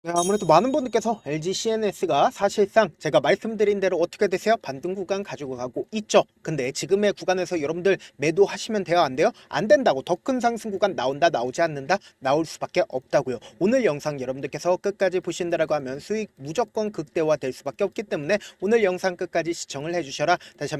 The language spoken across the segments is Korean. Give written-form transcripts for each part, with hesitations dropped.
네, 아무래도 많은 분들께서 LG CNS가 사실상 제가 말씀드린 대로 어떻게 되세요? 반등 구간 가지고 가고 있죠. 근데 지금의 구간에서 여러분들 매도하시면 돼요? 안 돼요? 안 된다고. 더 큰 상승 구간 나온다 나오지 않는다 나올 수밖에 없다고요. 오늘 영상 여러분들께서 끝까지 보신다라고 하면 수익 무조건 극대화 될 수밖에 없기 때문에 오늘 영상 끝까지 시청을 해주셔라. 다시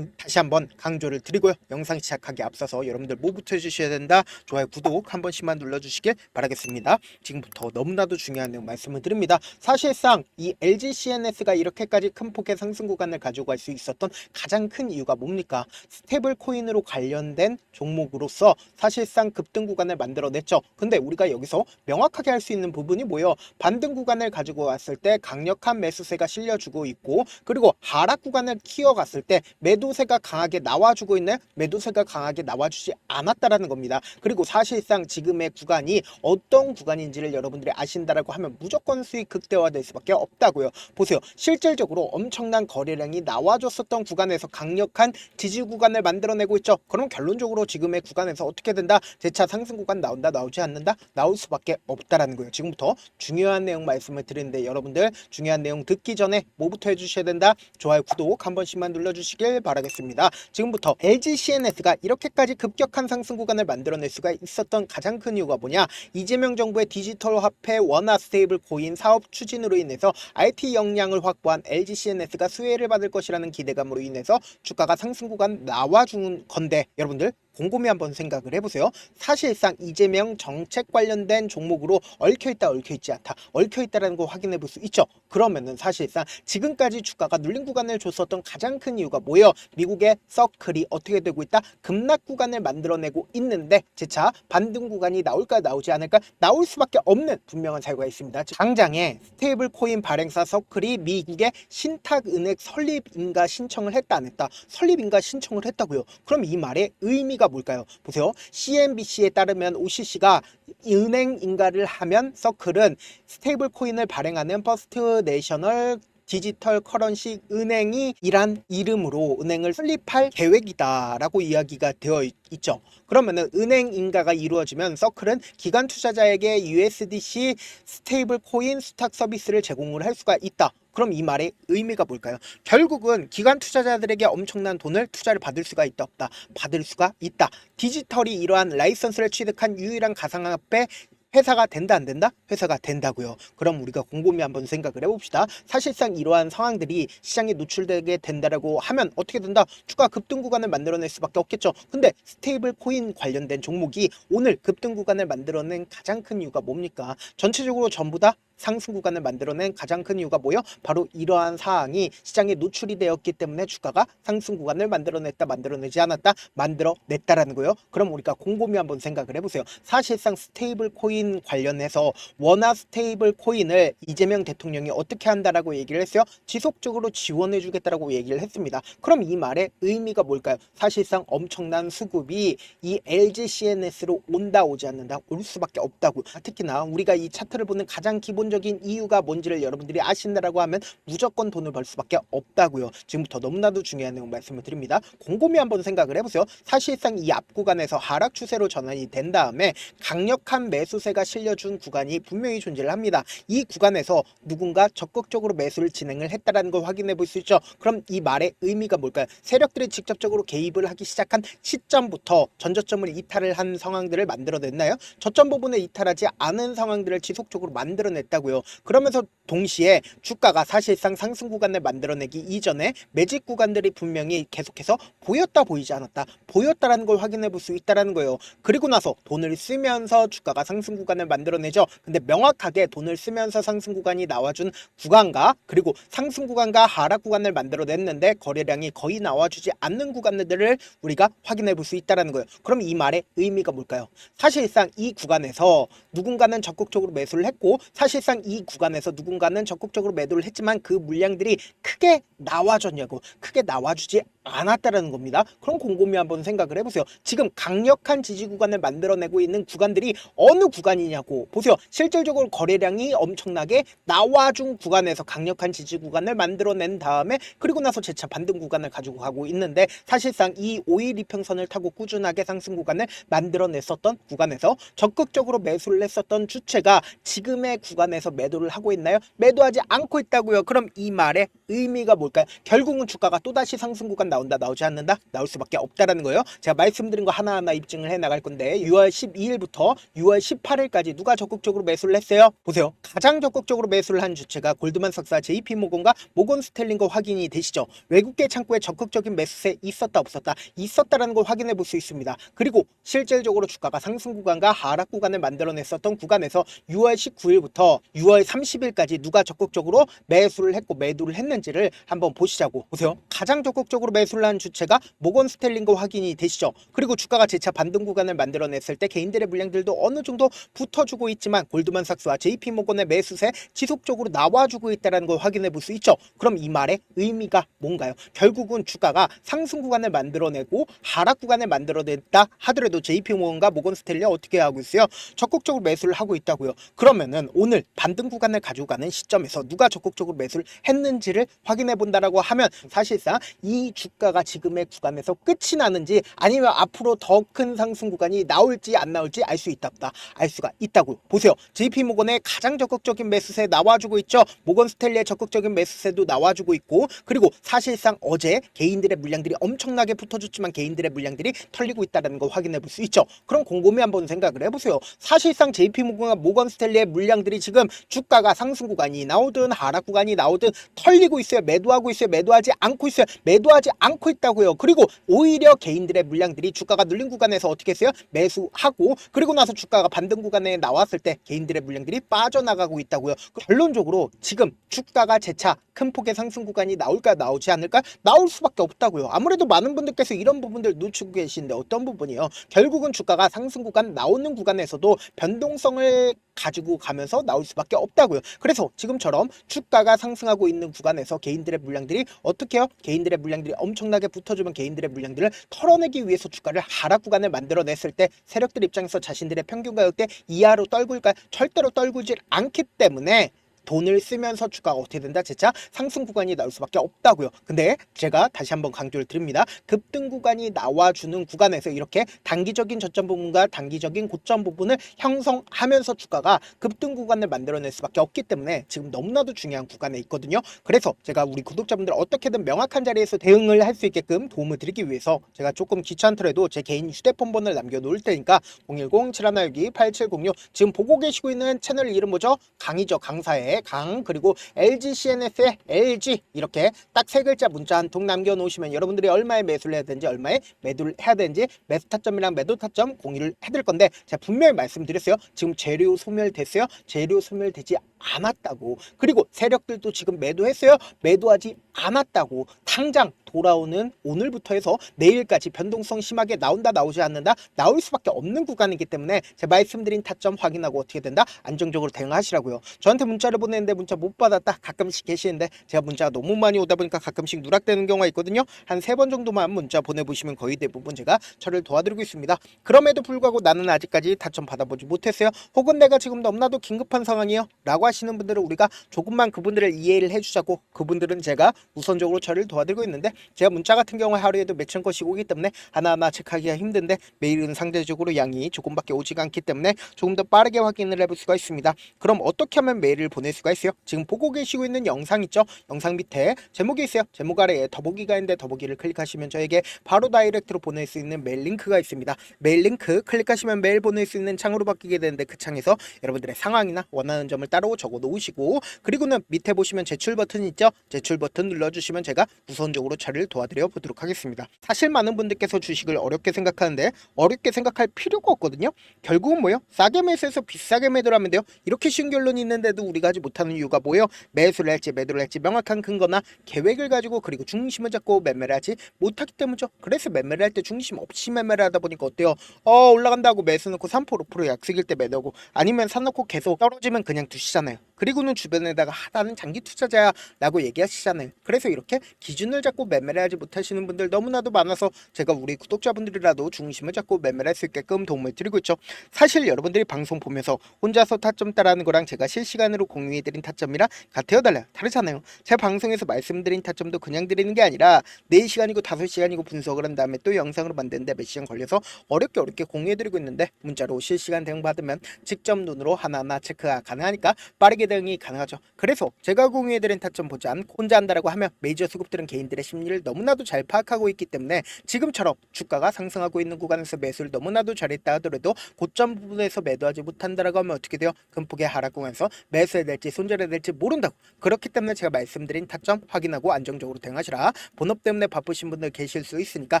한번 강조를 드리고요. 영상 시작하기 앞서서 여러분들 뭐부터 해주셔야 된다? 좋아요, 구독 한 번씩만 눌러주시길 바라겠습니다. 지금부터 너무나도 중요한 내용 말씀을 드립니다. 사실상 이 LG CNS가 이렇게까지 큰 폭의 상승 구간을 가지고 갈 수 있었던 가장 큰 이유가 뭡니까? 스테이블 코인으로 관련된 종목으로서 사실상 급등 구간을 만들어냈죠. 근데 우리가 여기서 명확하게 할 수 있는 부분이 뭐예요? 반등 구간을 가지고 왔을 때 강력한 매수세가 실려주고 있고, 그리고 하락 구간을 키워갔을 때 매도세가 강하게 나와주고 있네. 매도세가 강하게 나와주지 않았다라는 겁니다. 그리고 사실상 지금의 구간이 어떤 구간인지를 여러분들이 아신다라고 하면 무조건 수익 극대화될 수밖에 없다고요. 보세요. 실질적으로 엄청난 거래량이 나와줬었던 구간에서 강력한 지지 구간을 만들어내고 있죠. 그럼 결론적으로 지금의 구간에서 어떻게 된다? 재차 상승 구간 나온다 나오지 않는다? 나올 수밖에 없다라는 거예요. 지금부터 중요한 내용 말씀을 드리는데 여러분들 중요한 내용 듣기 전에 뭐부터 해주셔야 된다? 좋아요, 구독 한 번씩만 눌러주시길 바라겠습니다. 지금부터 LG CNS가 이렇게까지 급격한 상승 구간을 만들어낼 수가 있었던 가장 큰 이유가 뭐냐? 이재명 정부의 디지털 화폐 원화 스테이블 코인 사업 추진으로 인해서 IT 역량을 확보한 LG CNS가 수혜를 받을 것이라는 기대감으로 인해서 주가가 상승 구간 나와준 건데 여러분들 곰곰이 한번 생각을 해보세요. 사실상 이재명 정책 관련된 종목으로 얽혀있다 얽혀있지 않다 얽혀있다라는 거 확인해 볼 수 있죠. 그러면은 사실상 지금까지 주가가 눌린 구간을 줬었던 가장 큰 이유가 뭐예요? 미국의 서클이 어떻게 되고 있다? 급락 구간을 만들어내고 있는데 재차 반등 구간이 나올까 나오지 않을까? 나올 수밖에 없는 분명한 사유가 있습니다. 당장에 스테이블 코인 발행사 서클이 미국의 신탁은행 설립인가 신청을 했다 안 했다? 설립인가 신청을 했다고요. 그럼 이 말의 의미가 뭘까요? 보세요. CNBC에 따르면 OCC가 은행 인가를 하면 서클은 스테이블 코인을 발행하는 퍼스트 내셔널 디지털 커런시 은행이 이란 이름으로 은행을 설립할 계획이다라고 이야기가 되어 있죠. 그러면은 은행 인가가 이루어지면 서클은 기관 투자자에게 USDC 스테이블 코인 수탁 서비스를 제공을 할 수가 있다. 그럼 이 말의 의미가 뭘까요? 결국은 기관 투자자들에게 엄청난 돈을 투자를 받을 수가 있다 없다? 받을 수가 있다. 디지털이 이러한 라이선스를 취득한 유일한 가상화폐 회사가 된다 안 된다? 회사가 된다고요. 그럼 우리가 곰곰이 한번 생각을 해봅시다. 사실상 이러한 상황들이 시장에 노출되게 된다라고 하면 어떻게 된다? 주가 급등 구간을 만들어낼 수밖에 없겠죠. 근데 스테이블 코인 관련된 종목이 오늘 급등 구간을 만들어낸 가장 큰 이유가 뭡니까? 전체적으로 전부 다 상승 구간을 만들어낸 가장 큰 이유가 뭐요? 바로 이러한 사항이 시장에 노출이 되었기 때문에 주가가 상승 구간을 만들어냈다 만들어내지 않았다 만들어냈다라는 거예요. 그럼 우리가 곰곰이 한번 생각을 해보세요. 사실상 스테이블 코인 관련해서 원화 스테이블 코인을 이재명 대통령이 어떻게 한다라고 얘기를 했어요? 지속적으로 지원해 주겠다라고 얘기를 했습니다. 그럼 이 말의 의미가 뭘까요? 사실상 엄청난 수급이 이 LG CNS로 온다 오지 않는다? 올 수밖에 없다고. 특히나 우리가 이 차트를 보는 가장 기본적인 이유가 뭔지를 여러분들이 아신다라고 하면 무조건 돈을 벌 수밖에 없다고요. 지금부터 너무나도 중요한 내용 말씀을 드립니다. 곰곰이 한번 생각을 해보세요. 사실상 이 앞 구간에서 하락 추세로 전환이 된 다음에 강력한 매수세가 실려준 구간이 분명히 존재를 합니다. 이 구간에서 누군가 적극적으로 매수를 진행을 했다라는 걸 확인해 볼 수 있죠. 그럼 이 말의 의미가 뭘까요? 세력들이 직접적으로 개입을 하기 시작한 시점부터 전저점을 이탈을 한 상황들을 만들어냈나요? 저점 부분을 이탈하지 않은 상황들을 지속적으로 만들어냈다고요. 그러면서 동시에 주가가 사실상 상승 구간을 만들어내기 이전에 매직 구간들이 분명히 계속해서 보였다 보이지 않았다 보였다라는 걸 확인해 볼 수 있다라는 거예요. 그리고 나서 돈을 쓰면서 주가가 상승 구간을 만들어내죠. 근데 명확하게 돈을 쓰면서 상승 구간이 나와준 구간과 그리고 상승 구간과 하락 구간을 만들어냈는데 거래량이 거의 나와주지 않는 구간들을 우리가 확인해 볼 수 있다라는 거예요. 그럼 이 말의 의미가 뭘까요? 사실상 이 구간에서 누군가는 적극적으로 매수를 했고 사실상 이 구간에서 누군가는 적극적으로 매도를 했지만 그 물량들이 크게 나와줬냐고 크게 나와주지 않았다라는 겁니다. 그럼 곰곰이 한번 생각을 해보세요. 지금 강력한 지지 구간을 만들어내고 있는 구간들이 어느 구간이냐고 보세요. 실질적으로 거래량이 엄청나게 나와준 구간에서 강력한 지지 구간을 만들어낸 다음에 그리고 나서 재차 반등 구간을 가지고 가고 있는데 사실상 이 5일 이평선을 타고 꾸준하게 상승 구간을 만들어냈었던 구간에서 적극적으로 매수를 했었던 주체가 지금의 구간 구간에서 매도를 하고 있나요? 매도하지 않고 있다고요. 그럼 이 말의 의미가 뭘까요? 결국은 주가가 또다시 상승 구간 나온다, 나오지 않는다? 나올 수밖에 없다라는 거예요. 제가 말씀드린 거 하나하나 입증을 해 나갈 건데 6월 12일부터 6월 18일까지 누가 적극적으로 매수를 했어요? 보세요. 가장 적극적으로 매수를 한 주체가 골드만삭스와 JP모건과 모건 스탠리인 거 확인이 되시죠? 외국계 창구에 적극적인 매수세 있었다 없었다? 있었다라는 걸 확인해 볼 수 있습니다. 그리고 실질적으로 주가가 상승 구간과 하락 구간을 만들어냈었던 구간에서 6월 19일부터 6월 30일까지 누가 적극적으로 매수를 했고 매도를 했는지를 한번 보시자고. 보세요. 가장 적극적으로 매수를 한 주체가 모건 스탠리인 거 확인이 되시죠? 그리고 주가가 재차 반등 구간을 만들어냈을 때 개인들의 물량들도 어느 정도 붙어주고 있지만 골드만삭스와 JP모건의 매수세 지속적으로 나와주고 있다는 걸 확인해 볼 수 있죠. 그럼 이 말의 의미가 뭔가요? 결국은 주가가 상승 구간을 만들어내고 하락 구간을 만들어냈다 하더라도 JP모건과 모건 스탠리 어떻게 하고 있어요? 적극적으로 매수를 하고 있다고요. 그러면은 오늘 반등 구간을 가지고 가는 시점에서 누가 적극적으로 매수를 했는지를 확인해 본다라고 하면 사실상 이 주가가 지금의 구간에서 끝이 나는지 아니면 앞으로 더 큰 상승 구간이 나올지 안 나올지 알 수 있다 없다 알 수가 있다고요. 보세요. JP모건의 가장 적극적인 매수세 나와주고 있죠. 모건 스탠리의 적극적인 매수세도 나와주고 있고 그리고 사실상 어제 개인들의 물량들이 엄청나게 붙어줬지만 개인들의 물량들이 털리고 있다는 거 확인해 볼 수 있죠. 그럼 곰곰이 한번 생각을 해보세요. 사실상 JP모건과 모건 스탠리의 물량들이 지금 주가가 상승 구간이 나오든 하락 구간이 나오든 털리고 있어요. 매도하고 있어요. 매도하지 않고 있어요. 매도하지 않고 있다고요. 그리고 오히려 개인들의 물량들이 주가가 눌린 구간에서 어떻게 했어요? 매수하고 그리고 나서 주가가 반등 구간에 나왔을 때 개인들의 물량들이 빠져나가고 있다고요. 결론적으로 지금 주가가 재차 큰 폭의 상승 구간이 나올까 나오지 않을까? 나올 수밖에 없다고요. 아무래도 많은 분들께서 이런 부분들 놓치고 계시는데 어떤 부분이요? 결국은 주가가 상승 구간 나오는 구간에서도 변동성을 가지고 가면서 나올 수밖에 없다고요. 그래서 지금처럼 주가가 상승하고 있는 구간에서 개인들의 물량들이 어떻게 해요? 개인들의 물량들이 엄청나게 붙어주면 개인들의 물량들을 털어내기 위해서 주가를 하락 구간을 만들어냈을 때 세력들 입장에서 자신들의 평균 가격대 이하로 떨굴까? 절대로 떨굴지 않기 때문에 돈을 쓰면서 주가가 어떻게 된다? 재차 상승 구간이 나올 수밖에 없다고요. 근데 제가 다시 한번 강조를 드립니다. 급등 구간이 나와주는 구간에서 이렇게 단기적인 저점 부분과 단기적인 고점 부분을 형성하면서 주가가 급등 구간을 만들어낼 수밖에 없기 때문에 지금 너무나도 중요한 구간에 있거든요. 그래서 제가 우리 구독자분들 어떻게든 명확한 자리에서 대응을 할 수 있게끔 도움을 드리기 위해서 제가 조금 귀찮더라도 제 개인 휴대폰 번호를 남겨놓을 테니까 010-7162-8706 지금 보고 계시고 있는 채널 이름 뭐죠? 강이죠. 강사의 강 그리고 LG CNS의 LG 이렇게 딱 세 글자 문자 한 통 남겨놓으시면 여러분들이 얼마에 매수를 해야 되는지 얼마에 매도를 해야 되는지 매수 타점이랑 매도 타점 공유를 해드릴 건데 제가 분명히 말씀드렸어요. 지금 재료 소멸됐어요. 재료 소멸되지 않았다고. 그리고 세력들도 지금 매도했어요. 매도하지 않았다고. 당장 돌아오는 오늘부터 해서 내일까지 변동성 심하게 나온다 나오지 않는다 나올 수밖에 없는 구간이기 때문에 제가 말씀드린 타점 확인하고 어떻게 된다 안정적으로 대응하시라고요. 저한테 문자를 보내는데 문자 못 받았다 가끔씩 계시는데 제가 문자가 너무 많이 오다 보니까 가끔씩 누락되는 경우가 있거든요. 한 3번 정도만 문자 보내보시면 거의 대부분 제가 처리를 도와드리고 있습니다. 그럼에도 불구하고 나는 아직까지 타점 받아보지 못했어요. 혹은 내가 지금 너무나도 긴급한 상황이요 라고 하시는 분들은 우리가 조금만 그분들을 이해를 해주자고 그분들은 제가 우선적으로 처리를 도와드리고 있는데 제가 문자 같은 경우에 하루에도 몇천 건씩 오기 때문에 하나하나 체크하기가 힘든데 매일은 상대적으로 양이 조금밖에 오지가 않기 때문에 조금 더 빠르게 확인을 해볼 수가 있습니다. 그럼 어떻게 하면 메일을 보낼 수가 있어요? 지금 보고 계시고 있는 영상 있죠? 영상 밑에 제목이 있어요. 제목 아래에 더보기가 있는데 더보기를 클릭하시면 저에게 바로 다이렉트로 보낼 수 있는 메일 링크가 있습니다. 메일 링크 클릭하시면 메일 보낼 수 있는 창으로 바뀌게 되는데 그 창에서 여러분들의 상황이나 원하는 점을 따로 적어 놓으시고 그리고는 밑에 보시면 제출 버튼 있죠? 제출 버튼 눌러주시면 제가 우선적으로 처리를 도와드려 보도록 하겠습니다. 사실 많은 분들께서 주식을 어렵게 생각하는데 어렵게 생각할 필요가 없거든요. 결국은 뭐예요? 싸게 매수해서 비싸게 매도를 하면 돼요. 이렇게 쉬운 결론이 있는데도 우리가 하지 못하는 이유가 뭐예요? 매수를 할지 매도를 할지 명확한 근거나 계획을 가지고 그리고 중심을 잡고 매매를 하지 못하기 때문이죠. 그래서 매매를 할 때 중심 없이 매매를 하다 보니까 어때요? 올라간다고 매수 넣고 3% 5% 약속일 때 매도하고 아니면 사놓고 계속 떨어지면 그냥 두시잖아요. 그리고는 주변에다가 나는 장기 투자자야 라고 얘기하시잖아요. 그래서 이렇게 기준을 잡고 매매를 하지 못하시는 분들 너무나도 많아서 제가 우리 구독자분들이라도 중심을 잡고 매매를 할 수 있게끔 도움을 드리고 있죠. 사실 여러분들이 방송 보면서 혼자서 타점 따라하는 거랑 제가 실시간으로 공유해드린 타점이랑 같아요 달라요? 다르잖아요. 제 방송에서 말씀드린 타점도 그냥 드리는 게 아니라 4시간이고 5시간이고 분석을 한 다음에 또 영상으로 만드는데 몇 시간 걸려서 어렵게 공유해드리고 있는데 문자로 실시간 대응 받으면 직접 눈으로 하나하나 체크가 가능하니까 빠르게 대응이 가능하죠. 그래서 제가 공유해드린 타점 보지 않고 혼자 한다라고 하면 메이저 수급들은 개인들의 심리를 너무나도 잘 파악하고 있기 때문에 지금처럼 주가가 상승하고 있는 구간에서 매수를 너무나도 잘했다 하더라도 고점 부분에서 매도하지 못한다라고 하면 어떻게 돼요? 금폭의 하락 구간에서 매수해야 될지 손절해야 될지 모른다고. 그렇기 때문에 제가 말씀드린 타점 확인하고 안정적으로 대응하시라. 본업 때문에 바쁘신 분들 계실 수 있으니까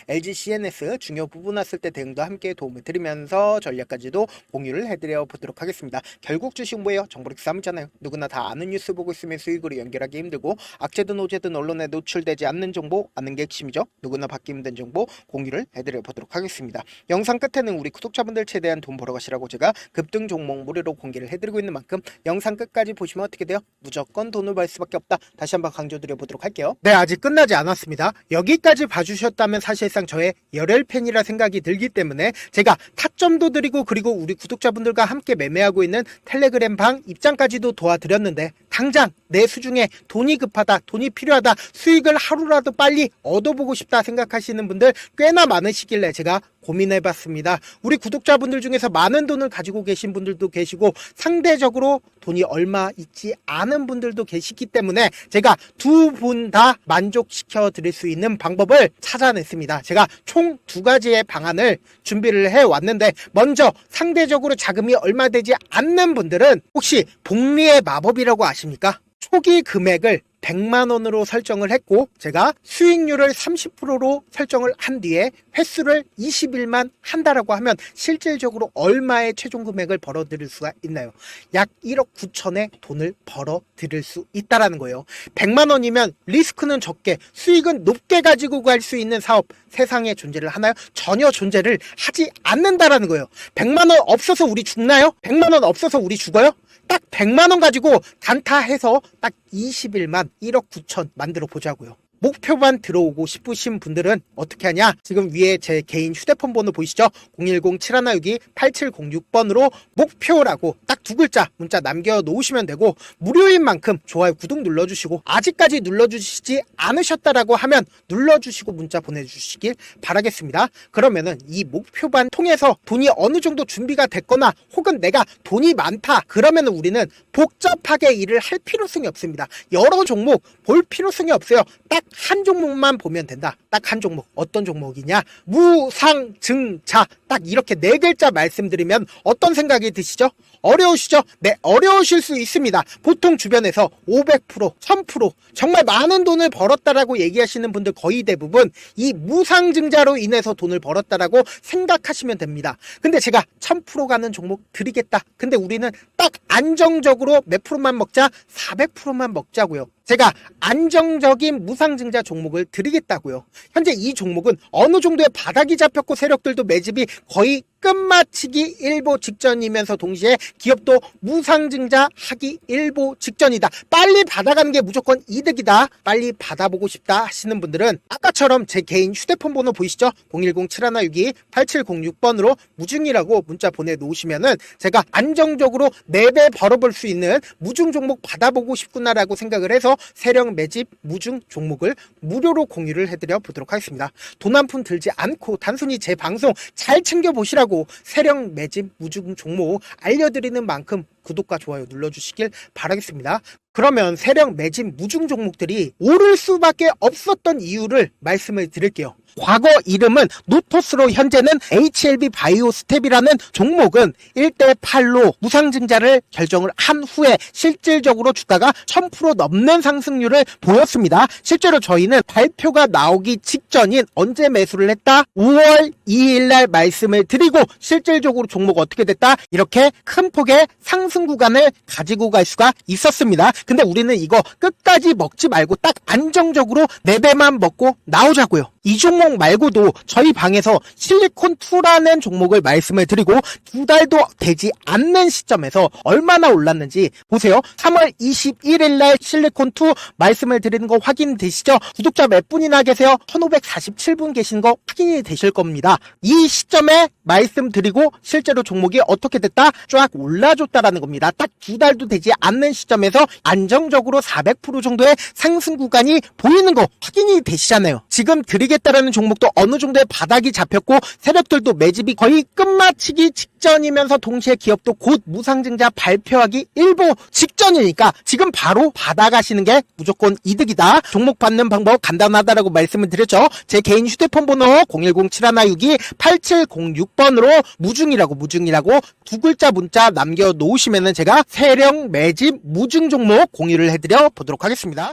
LG CNS 중요 부분 왔을 때 대응도 함께 도움을 드리면서 전략까지도 공유를 해드려 보도록 하겠습니다. 결국 주식 뭐예요? 정보력 싸움이잖아요. 누구나 다 아는 뉴스 보고 있으면 수익으로 연결하기 힘들고 악재든 호재든 언론에 노출되지 않는 정보 아는 게 핵심이죠. 누구나 받기 힘든 정보 공유를 해드려 보도록 하겠습니다. 영상 끝에는 우리 구독자분들 최대한 돈 벌어 가시라고 제가 급등 종목 무료로 공개를 해드리고 있는 만큼 영상 끝까지 보시면 어떻게 돼요? 무조건 돈을 벌 수밖에 없다. 다시 한번 강조드려 보도록 할게요. 네, 아직 끝나지 않았습니다. 여기까지 봐주셨다면 사실상 저의 열혈 팬이라 생각이 들기 때문에 제가 타점도 드리고 그리고 우리 구독자분들과 함께 매매하고 있는 텔레그램 방 입장까지도 도와드렸는데 당장 내 수중에 돈이 급하다, 돈이 필요하다, 수익을 하루라도 빨리 얻어보고 싶다 생각하시는 분들 꽤나 많으시길래 제가 고민해봤습니다. 우리 구독자분들 중에서 많은 돈을 가지고 계신 분들도 계시고 상대적으로 돈이 얼마 있지 않은 분들도 계시기 때문에 제가 두 분 다 만족시켜 드릴 수 있는 방법을 찾아냈습니다. 제가 총 2가지의 방안을 준비를 해왔는데 먼저 상대적으로 자금이 얼마 되지 않는 분들은 혹시 복리의 마법이라고 아십니까? 초기 금액을 100만원으로 설정을 했고 제가 수익률을 30%로 설정을 한 뒤에 횟수를 20일만 한다라고 하면 실질적으로 얼마의 최종 금액을 벌어들일 수가 있나요? 약 1억 9천의 돈을 벌어들일 수 있다라는 거예요. 100만원이면 리스크는 적게 수익은 높게 가지고 갈 수 있는 사업 세상에 존재를 하나요? 전혀 존재를 하지 않는다라는 거예요. 100만원 없어서 우리 죽나요? 100만원 없어서 우리 죽어요? 딱 100만원 가지고 단타해서 딱 20일만 1억 9천 만들어 보자고요. 목표만 들어오고 싶으신 분들은 어떻게 하냐? 지금 위에 제 개인 휴대폰 번호 보이시죠? 010-7162-8706번으로 목표라고 딱 2글자 문자 남겨놓으시면 되고 무료인 만큼 좋아요 구독 눌러주시고 아직까지 눌러주시지 않으셨다라고 하면 눌러주시고 문자 보내주시길 바라겠습니다. 그러면은 이 목표반 통해서 돈이 어느 정도 준비가 됐거나 혹은 내가 돈이 많다 그러면은 우리는 복잡하게 일을 할 필요성이 없습니다. 여러 종목 볼 필요성이 없어요. 딱 한 종목만 보면 된다. 딱 한 종목. 어떤 종목이냐? 무상증자. 딱 이렇게 4글자 말씀드리면 어떤 생각이 드시죠? 어려우시죠? 네, 어려우실 수 있습니다. 보통 주변에서 500%, 1000% 정말 많은 돈을 벌었다라고 얘기하시는 분들 거의 대부분 이 무상증자로 인해서 돈을 벌었다라고 생각하시면 됩니다. 근데 제가 1000% 가는 종목 드리겠다. 근데 우리는 딱 안정적으로 몇 프로만 먹자? 400%만 먹자고요. 제가 안정적인 무상증자 종목을 드리겠다고요. 현재 이 종목은 어느 정도의 바닥이 잡혔고 세력들도 매집이 거의 끝마치기 일보 직전이면서 동시에 기업도 무상증자 하기 일보 직전이다. 빨리 받아가는 게 무조건 이득이다. 빨리 받아보고 싶다 하시는 분들은 아까처럼 제 개인 휴대폰 번호 보이시죠? 010-7162-8706번으로 무중이라고 문자 보내놓으시면은 제가 안정적으로 4배 벌어볼 수 있는 무중 종목 받아보고 싶구나라고 생각을 해서 세력 매집 무중 종목을 무료로 공유를 해드려 보도록 하겠습니다. 돈 한 푼 들지 않고 단순히 제 방송 잘 챙겨보시라고 세력 매집 무중 종목 알려드리는 만큼 구독과 좋아요 눌러주시길 바라겠습니다. 그러면 세력 매집 무중 종목들이 오를 수밖에 없었던 이유를 말씀을 드릴게요. 과거 이름은 노토스로 현재는 HLB 바이오 스텝이라는 종목은 1대8로 무상증자를 결정을 한 후에 실질적으로 주가가 1000% 넘는 상승률을 보였습니다. 실제로 저희는 발표가 나오기 직전인 언제 매수를 했다? 5월 2일날 말씀을 드리고 실질적으로 종목 어떻게 됐다? 이렇게 큰 폭의 상승 구간을 가지고 갈 수가 있었습니다. 근데 우리는 이거 끝까지 먹지 말고 딱 안정적으로 4배만 먹고 나오자고요. 이 종목 말고도 저희 방에서 실리콘2라는 종목을 말씀을 드리고 2달도 되지 않는 시점에서 얼마나 올랐는지 보세요. 3월 21일 날 실리콘2 말씀을 드리는 거 확인되시죠? 구독자 몇 분이나 계세요? 1547분 계신 거 확인이 되실 겁니다. 이 시점에 말씀드리고 실제로 종목이 어떻게 됐다? 쫙 올라줬다라는 겁니다. 딱 2달도 되지 않는 시점에서 안정적으로 400% 정도의 상승 구간이 보이는 거 확인이 되시잖아요. 지금 드리겠다라는 종목도 어느 정도의 바닥이 잡혔고 세력들도 매집이 거의 끝마치기 직전이면서 동시에 기업도 곧 무상증자 발표하기 일보 직전이니까 지금 바로 받아가시는 게 무조건 이득이다. 종목 받는 방법 간단하다라고 말씀을 드렸죠. 제 개인 휴대폰 번호 010-7162-8706번으로 무중이라고 두 글자 문자 남겨놓으시면은 제가 세력 매집 무중 종목 공유를 해드려 보도록 하겠습니다.